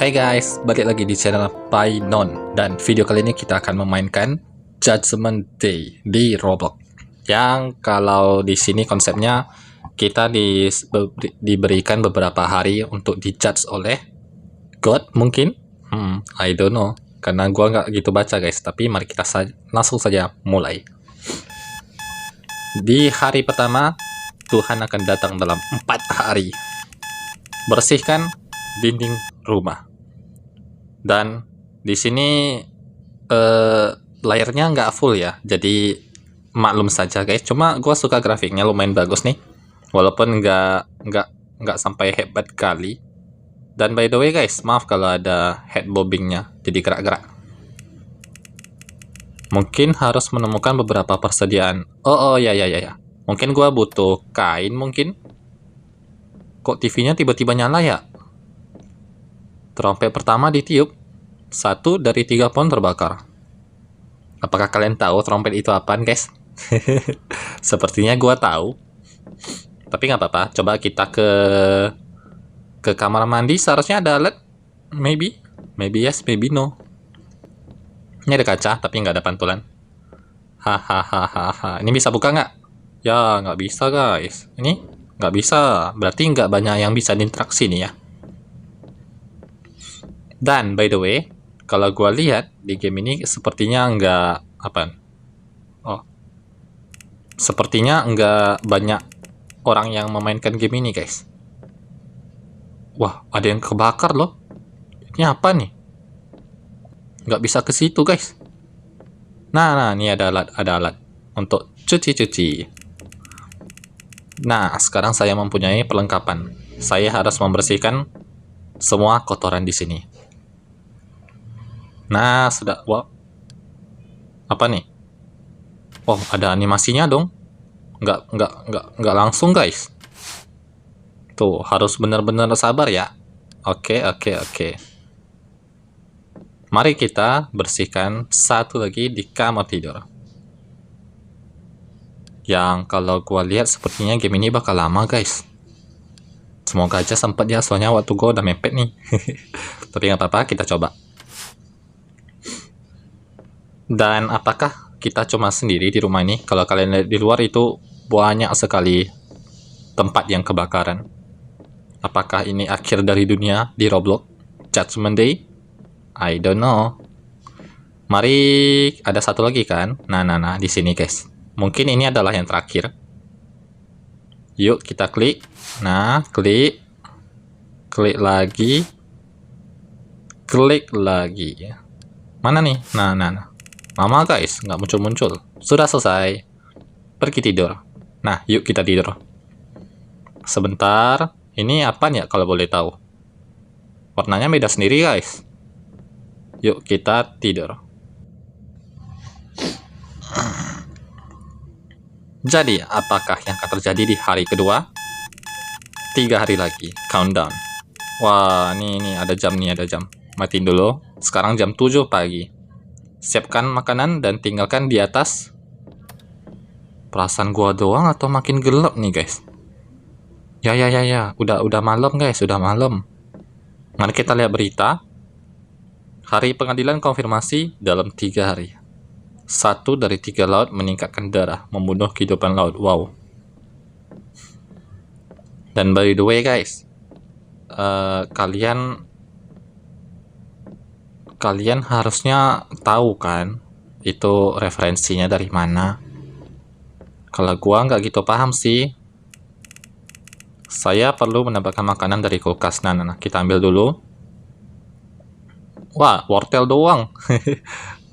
Hey guys, balik lagi di channel Painon. Dan video kali ini kita akan memainkan Judgment Day di Roblox. Yang kalau di sini konsepnya kita diberikan beberapa hari untuk dijudge oleh God mungkin. I don't know. Karena gua nggak gitu baca guys. Tapi mari kita langsung saja mulai. Di hari pertama, Tuhan akan datang dalam 4 hari. Bersihkan dinding rumah. Dan di sini layarnya nggak full ya, jadi maklum saja guys. Cuma gue suka grafiknya lumayan bagus nih, walaupun nggak sampai hebat kali. Dan by the way guys, maaf kalau ada head bobbingnya, jadi gerak-gerak. Mungkin harus menemukan beberapa persediaan. Oh ya. Mungkin gue butuh kain mungkin. Kok TV-nya tiba-tiba nyala ya? Trompet pertama ditiup. 1 dari 3 pohon terbakar. Apakah kalian tahu trompet itu apaan, guys? Sepertinya gua tahu. Tapi nggak apa-apa. Coba kita ke kamar mandi. Seharusnya ada LED. Maybe yes, maybe no. Ini ada kaca, tapi nggak ada pantulan. Hahaha. Ini bisa buka nggak? Ya, nggak bisa, guys. Ini nggak bisa. Berarti nggak banyak yang bisa diinteraksi nih ya. Dan by the way, kalau gue lihat di game ini sepertinya sepertinya nggak banyak orang yang memainkan game ini guys. Wah, ada yang kebakar loh. Ini apa nih? Nggak bisa ke situ guys. Nah, ini ada alat untuk cuci. Nah, sekarang saya mempunyai perlengkapan. Saya harus membersihkan semua kotoran di sini. Nah, sudah. Wow. Apa nih? Oh, ada animasinya dong. Nggak langsung, guys. Tuh, harus benar-benar sabar ya. Oke. Mari kita bersihkan satu lagi di kamar tidur. Yang kalau gua lihat sepertinya game ini bakal lama, guys. Semoga aja sempat ya, soalnya waktu gua udah mepet nih. Tapi nggak apa-apa, kita coba. Dan apakah kita cuma sendiri di rumah ini? Kalau kalian lihat di luar itu banyak sekali tempat yang kebakaran. Apakah ini akhir dari dunia di Roblox? Judgment Day? I don't know. Mari, ada satu lagi kan? Nah, di sini guys. Mungkin ini adalah yang terakhir. Yuk kita klik. Nah, klik lagi. Klik lagi. Mana nih? Nah. Lama guys, nggak muncul-muncul. Sudah selesai. Pergi tidur. Nah, yuk kita tidur. Sebentar. Ini apa nih ya kalau boleh tahu? Warnanya beda sendiri guys. Yuk kita tidur. Jadi, apakah yang akan terjadi di hari kedua? 3 hari lagi. Countdown. Wah, ini ada jam nih, ada jam. Matiin dulu. Sekarang jam 7 pagi. Siapkan makanan dan tinggalkan di atas. Perasaan gua doang atau makin gelap nih guys? Ya. Udah malam guys, udah malam. Mari kita lihat berita. Hari pengadilan konfirmasi dalam 3 hari. 1 dari 3 laut meningkatkan darah, membunuh kehidupan laut. Wow. Dan by the way guys, kalian harusnya tahu kan itu referensinya dari mana. Kalau gua nggak gitu paham sih. Saya perlu menambahkan makanan dari kulkas. Nah, kita ambil dulu. Wah, wortel doang.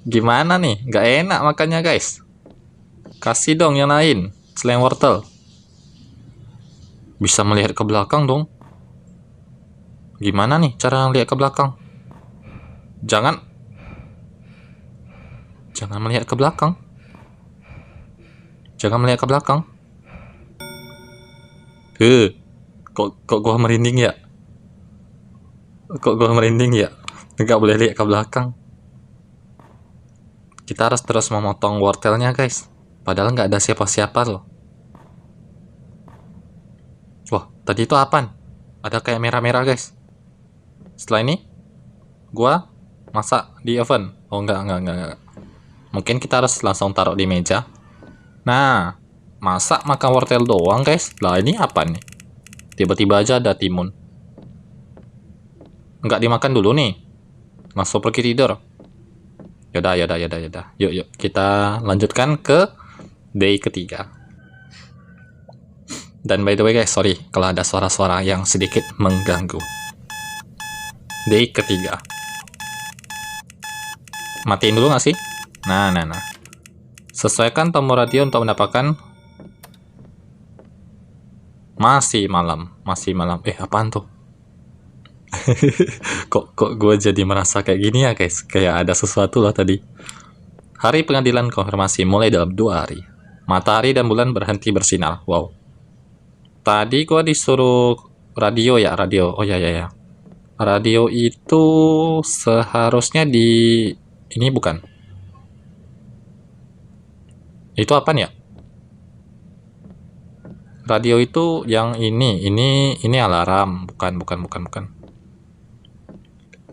Gimana nih? Nggak enak makannya guys. Kasih dong yang lain selain wortel. Bisa melihat ke belakang dong. Gimana nih cara lihat ke belakang? Jangan melihat ke belakang. Jangan melihat ke belakang. Kok gua merinding ya? Nggak boleh lihat ke belakang. Kita harus terus memotong wortelnya guys. Padahal nggak ada siapa-siapa loh. Wah, tadi itu apaan? Ada kayak merah-merah guys. Setelah ini Gua masak di oven. Oh enggak. Mungkin kita harus langsung taruh di meja. Nah, masak makan wortel doang guys. Lah ini apa nih? Tiba-tiba aja ada timun. Enggak dimakan dulu nih. Langsung pergi tidur. Yaudah. Yuk, kita lanjutkan ke day ketiga. Dan by the way guys, sorry kalau ada suara-suara yang sedikit mengganggu. Day ketiga. Matiin dulu nggak sih? Nah. Sesuaikan tombol radio untuk mendapatkan. Masih malam. Apaan tuh? kok gue jadi merasa kayak gini ya guys? Kayak ada sesuatu lah tadi. Hari pengadilan konfirmasi mulai dalam 2 hari. Matahari dan bulan berhenti bersinar. Wow. Tadi gue disuruh radio ya, radio. Oh ya. Radio itu seharusnya di ini bukan? Itu apa nih ya? Radio itu yang ini alarm, bukan.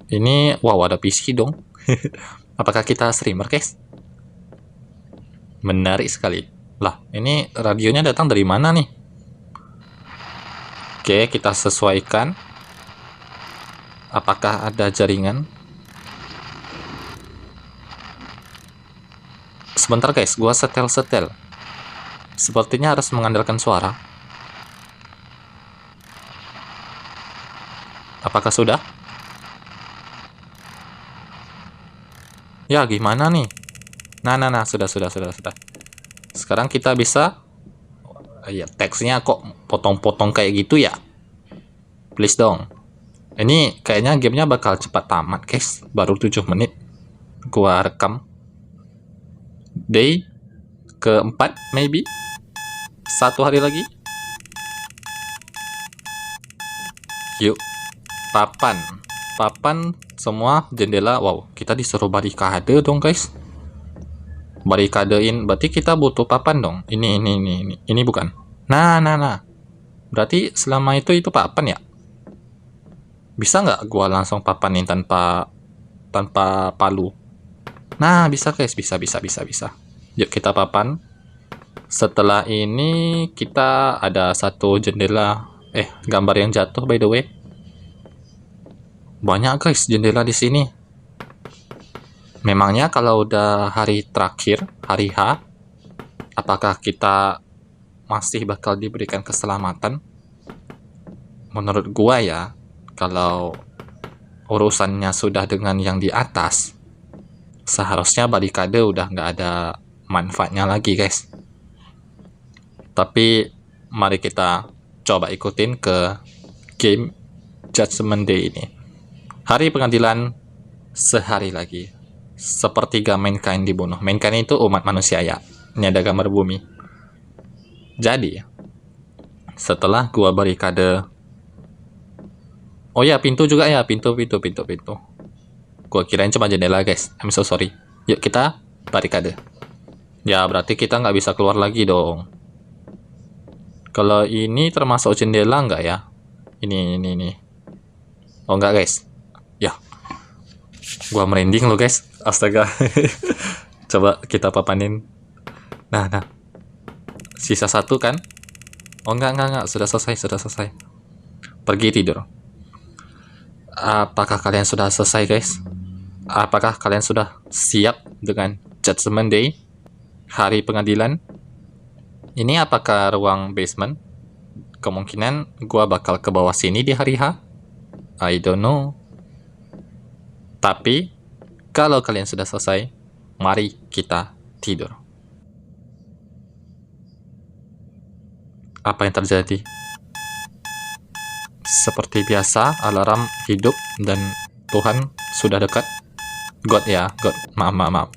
Ini wow, ada PC dong. Apakah kita streamer, guys? Menarik sekali. Lah, ini radionya datang dari mana nih? Oke, kita sesuaikan. Apakah ada jaringan? Sebentar guys, gua setel. Sepertinya harus mengandalkan suara. Apakah sudah? Ya, gimana nih? Nah, sudah. Sekarang kita bisa ya, teksnya kok potong-potong kayak gitu ya? Please dong. Ini kayaknya gamenya bakal cepat tamat, guys. Baru 7 menit. Gua rekam. Day keempat, maybe. 1 hari lagi. Yuk. Papan semua jendela. Wow, kita disuruh barikade dong, guys. Barikadein, berarti kita butuh papan dong. Ini bukan. Nah. Berarti selama itu papan ya? Bisa nggak gua langsung papanin tanpa palu? Nah, bisa guys, bisa. Yuk kita papan. Setelah ini kita ada 1 jendela. Gambar yang jatuh by the way. Banyak guys jendela di sini. Memangnya kalau udah hari terakhir, hari H, apakah kita masih bakal diberikan keselamatan? Menurut gua ya, kalau urusannya sudah dengan yang di atas, seharusnya barikade udah nggak ada manfaatnya lagi guys. Tapi mari kita coba ikutin ke game Judgment Day ini. Hari pengadilan sehari lagi. Sepertiga mankind dibunuh. Mankind itu umat manusia ya. Ini ada gambar bumi. Jadi setelah gua barikade. Oh ya, pintu juga ya, pintu. Gua kirain cuma jendela guys. I'm so sorry. Yuk kita barikade. Ya berarti kita nggak bisa keluar lagi dong. Kalau ini termasuk jendela nggak ya? Ini. Oh nggak guys. Ya. Gua merinding loh guys. Astaga. Coba kita papanin. Nah. Sisa 1 kan? Oh enggak. Sudah selesai. Pergi tidur. Apakah kalian sudah selesai guys? Apakah kalian sudah siap dengan Judgment Day? Hari pengadilan? Ini apakah ruang basement? Kemungkinan gua bakal ke bawah sini di hari H. I don't know. Tapi kalau kalian sudah selesai, mari kita tidur. Apa yang terjadi? Seperti biasa, alarm hidup dan Tuhan sudah dekat. God ya, God. Maaf.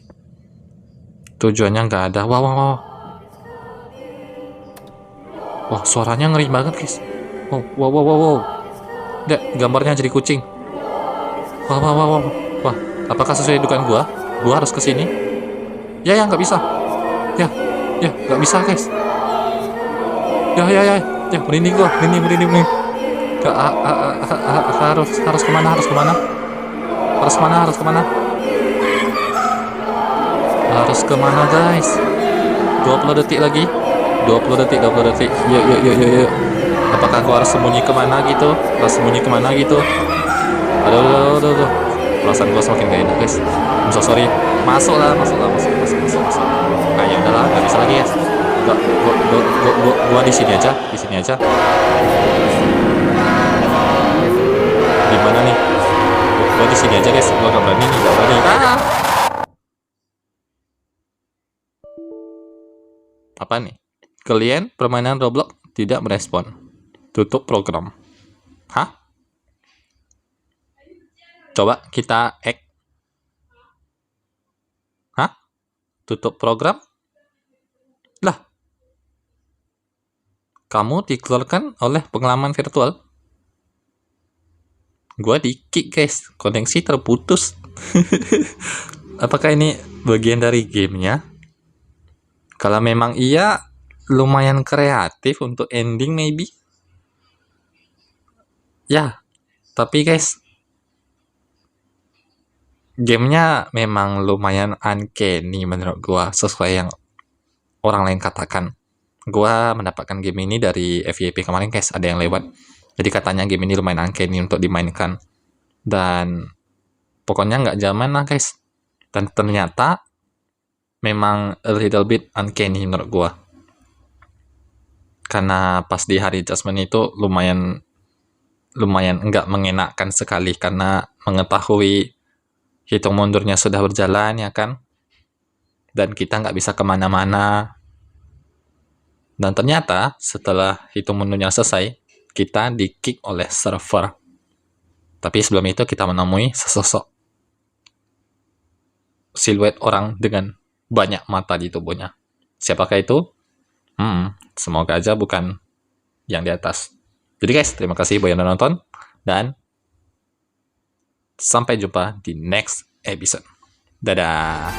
Tujuannya nggak ada. Wow. Wah, suaranya ngeri banget guys. Wow. Gambarnya jadi kucing. Wah. Apakah sesuai dugaan gua? Gua harus kesini? Ya, nggak bisa. Ya, nggak bisa guys. Ya, merinding gua. Harus kemana? Harus kemana? Harus kemana guys? 20 detik lagi. 20 detik. Yuk. Apakah gua harus sembunyi kemana gitu? Aduh. Perasaan gua semakin gak enak guys. I'm so sorry. Masuklah. Ah ya udahlah, nggak bisa lagi guys. Gua di sini aja. Di mana nih? Gua di sini aja guys. Gua nggak berani. Apa nih? Klien permainan Roblox tidak merespon. Tutup program. Hah? Coba kita hack. Hah? Tutup program? Lah. Kamu dikeluarkan oleh pengalaman virtual. Gua di-kick guys. Koneksi terputus. Apakah ini bagian dari gamenya? Kalau memang iya, lumayan kreatif untuk ending maybe. Ya, tapi guys, gamenya memang lumayan uncanny menurut gua, sesuai yang orang lain katakan. Gua mendapatkan game ini dari FYP kemarin guys, ada yang lewat. Jadi katanya game ini lumayan uncanny untuk dimainkan. Dan pokoknya nggak zaman lah guys. Dan ternyata memang a little bit uncanny menurut gua. Karena pas di hari adjustment itu lumayan nggak mengenakan sekali, karena mengetahui hitung mundurnya sudah berjalan ya kan, dan kita nggak bisa kemana-mana. Dan ternyata setelah hitung mundurnya selesai, kita di-kick oleh server. Tapi sebelum itu kita menemui sesosok siluet orang dengan banyak mata di tubuhnya. Siapakah itu? Semoga aja bukan yang di atas. Jadi guys, terima kasih buat yang udah nonton, dan sampai jumpa di next episode. Dadah.